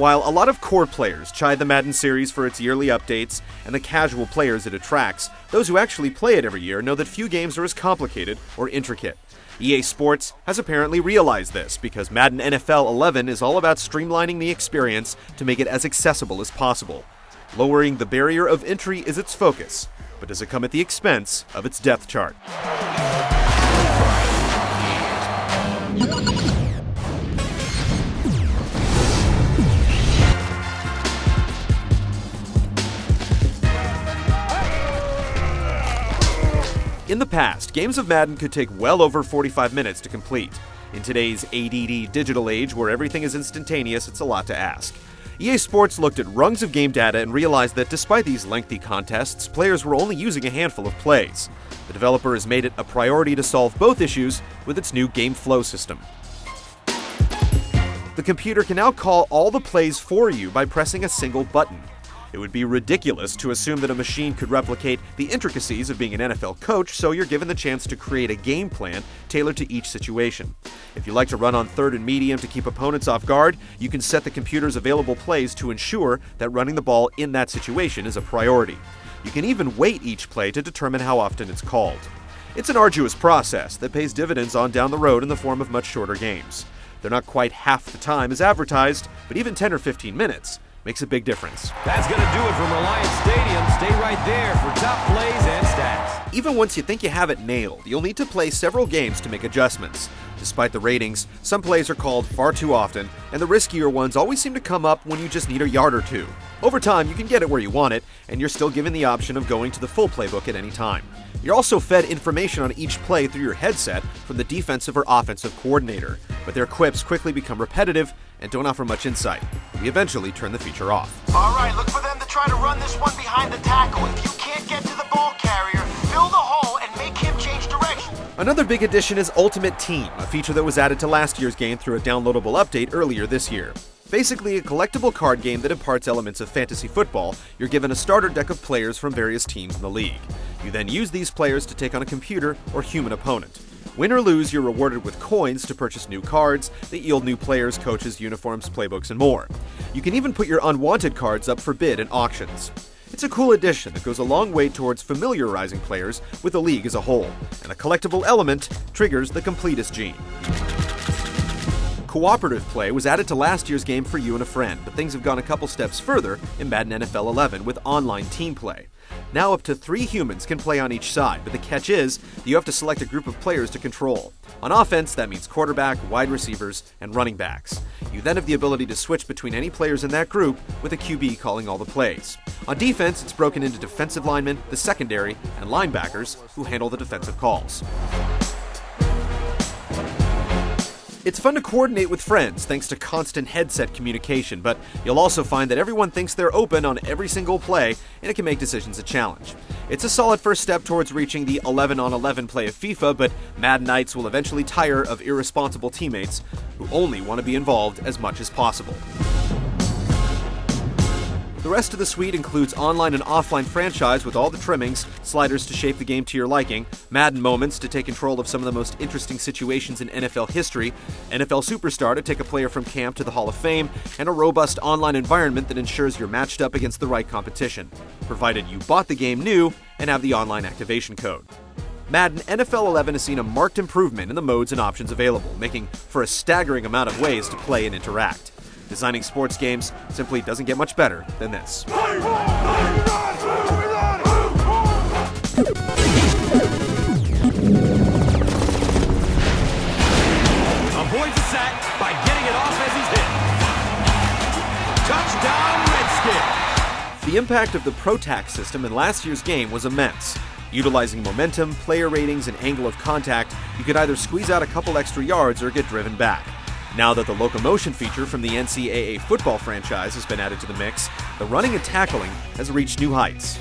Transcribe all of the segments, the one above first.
While a lot of core players chide the Madden series for its yearly updates and the casual players it attracts, those who actually play it every year know that few games are as complicated or intricate. EA Sports has apparently realized this because Madden NFL 11 is all about streamlining the experience to make it as accessible as possible. Lowering the barrier of entry is its focus, but does it come at the expense of its depth chart? In the past, games of Madden could take well over 45 minutes to complete. In today's ADD digital age where everything is instantaneous, it's a lot to ask. EA Sports looked at rungs of game data and realized that despite these lengthy contests, players were only using a handful of plays. The developer has made it a priority to solve both issues with its new game flow system. The computer can now call all the plays for you by pressing a single button. It would be ridiculous to assume that a machine could replicate the intricacies of being an NFL coach, so you're given the chance to create a game plan tailored to each situation. If you like to run on third and medium to keep opponents off guard, you can set the computer's available plays to ensure that running the ball in that situation is a priority. You can even weight each play to determine how often it's called. It's an arduous process that pays dividends on down the road in the form of much shorter games. They're not quite half the time as advertised, but even 10 or 15 minutes makes a big difference. That's going to do it from Reliance Stadium. Stay right there for top plays and stats. Even once you think you have it nailed, you'll need to play several games to make adjustments. Despite the ratings, some plays are called far too often, and the riskier ones always seem to come up when you just need a yard or two. Over time, you can get it where you want it, and you're still given the option of going to the full playbook at any time. You're also fed information on each play through your headset from the defensive or offensive coordinator, but their quips quickly become repetitive and don't offer much insight. We eventually turn the feature off. All right, look for them to try to run this one behind the tackle. If you can't get to the ball carrier, fill the hole and make him change direction. Another big addition is Ultimate Team, a feature that was added to last year's game through a downloadable update earlier this year. Basically a collectible card game that imparts elements of fantasy football. You're given a starter deck of players from various teams in the league. You then use these players to take on a computer or human opponent. Win or lose, you're rewarded with coins to purchase new cards that yield new players, coaches, uniforms, playbooks, and more. You can even put your unwanted cards up for bid in auctions. It's a cool addition that goes a long way towards familiarizing players with the league as a whole, and a collectible element triggers the completist gene. Cooperative play was added to last year's game for you and a friend, but things have gone a couple steps further in Madden NFL 11 with online team play. Now up to 3 humans can play on each side, but the catch is you have to select a group of players to control. On offense, that means quarterback, wide receivers, and running backs. You then have the ability to switch between any players in that group with a QB calling all the plays. On defense, it's broken into defensive linemen, the secondary, and linebackers who handle the defensive calls. It's fun to coordinate with friends thanks to constant headset communication, but you'll also find that everyone thinks they're open on every single play, and it can make decisions a challenge. It's a solid first step towards reaching the 11-on-11 play of FIFA, but Maddenites will eventually tire of irresponsible teammates who only want to be involved as much as possible. The rest of the suite includes online and offline franchise with all the trimmings, sliders to shape the game to your liking, Madden moments to take control of some of the most interesting situations in NFL history, NFL Superstar to take a player from camp to the Hall of Fame, and a robust online environment that ensures you're matched up against the right competition, provided you bought the game new and have the online activation code. Madden NFL 11 has seen a marked improvement in the modes and options available, making for a staggering amount of ways to play and interact. Designing sports games simply doesn't get much better than this. Avoids the sack by getting it off as he's hit. Touchdown, Redskin! The impact of the ProTac system in last year's game was immense. Utilizing momentum, player ratings, and angle of contact, you could either squeeze out a couple extra yards or get driven back. Now that the locomotion feature from the NCAA football franchise has been added to the mix, the running and tackling has reached new heights.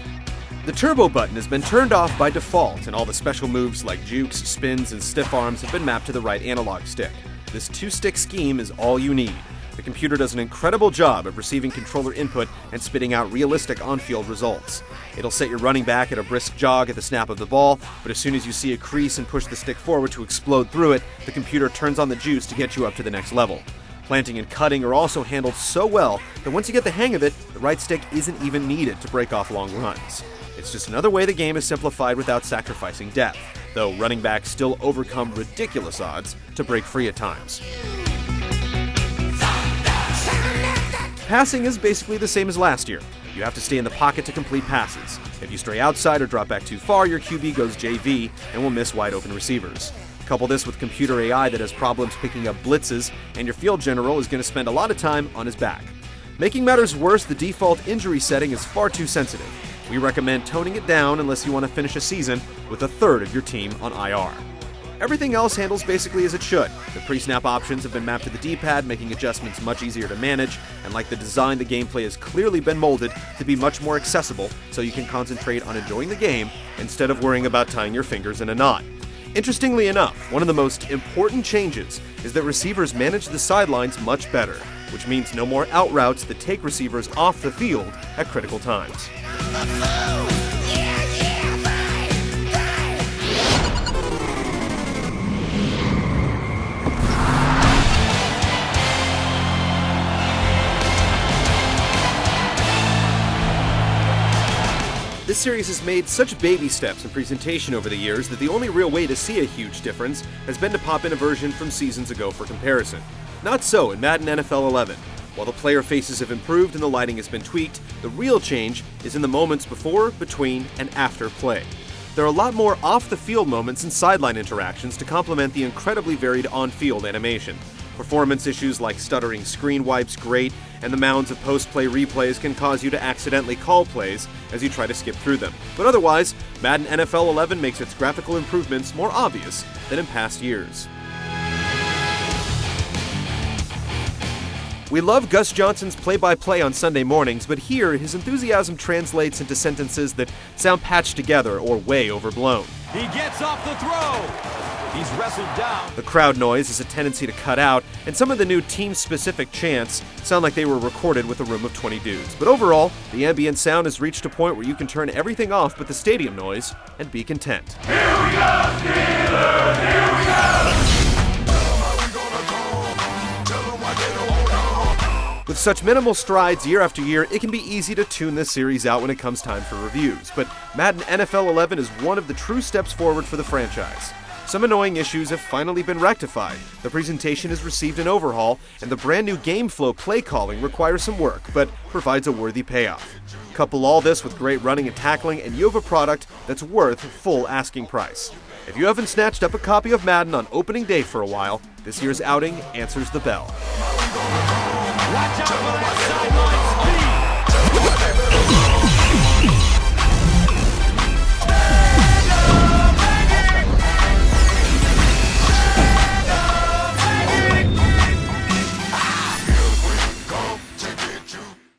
The turbo button has been turned off by default, and all the special moves like jukes, spins, and stiff arms have been mapped to the right analog stick. This 2-stick scheme is all you need. The computer does an incredible job of receiving controller input and spitting out realistic on-field results. It'll set your running back at a brisk jog at the snap of the ball, but as soon as you see a crease and push the stick forward to explode through it, the computer turns on the juice to get you up to the next level. Planting and cutting are also handled so well that once you get the hang of it, the right stick isn't even needed to break off long runs. It's just another way the game is simplified without sacrificing depth, though running backs still overcome ridiculous odds to break free at times. Passing is basically the same as last year. You have to stay in the pocket to complete passes. If you stray outside or drop back too far, your QB goes JV and will miss wide open receivers. Couple this with computer AI that has problems picking up blitzes, and your field general is going to spend a lot of time on his back. Making matters worse, the default injury setting is far too sensitive. We recommend toning it down unless you want to finish a season with a third of your team on IR. Everything else handles basically as it should. The pre-snap options have been mapped to the D-pad, making adjustments much easier to manage, and like the design, the gameplay has clearly been molded to be much more accessible so you can concentrate on enjoying the game instead of worrying about tying your fingers in a knot. Interestingly enough, one of the most important changes is that receivers manage the sidelines much better, which means no more out routes that take receivers off the field at critical times. This series has made such baby steps in presentation over the years that the only real way to see a huge difference has been to pop in a version from seasons ago for comparison. Not so in Madden NFL 11. While the player faces have improved and the lighting has been tweaked, the real change is in the moments before, between, and after play. There are a lot more off-the-field moments and sideline interactions to complement the incredibly varied on-field animation. Performance issues like stuttering screen wipes grate, and the mounds of post-play replays can cause you to accidentally call plays as you try to skip through them. But otherwise, Madden NFL 11 makes its graphical improvements more obvious than in past years. We love Gus Johnson's play-by-play on Sunday mornings, but here his enthusiasm translates into sentences that sound patched together or way overblown. He gets off the throw. He's wrestled down. The crowd noise has a tendency to cut out, and some of the new team-specific chants sound like they were recorded with a room of 20 dudes. But overall, the ambient sound has reached a point where you can turn everything off but the stadium noise and be content. Here we go, Steelers! Here we go! With such minimal strides year after year, it can be easy to tune this series out when it comes time for reviews. But Madden NFL 11 is one of the true steps forward for the franchise. Some annoying issues have finally been rectified, the presentation has received an overhaul, and the brand new game flow play calling requires some work, but provides a worthy payoff. Couple all this with great running and tackling, and you have a product that's worth full asking price. If you haven't snatched up a copy of Madden on opening day for a while, this year's outing answers the bell.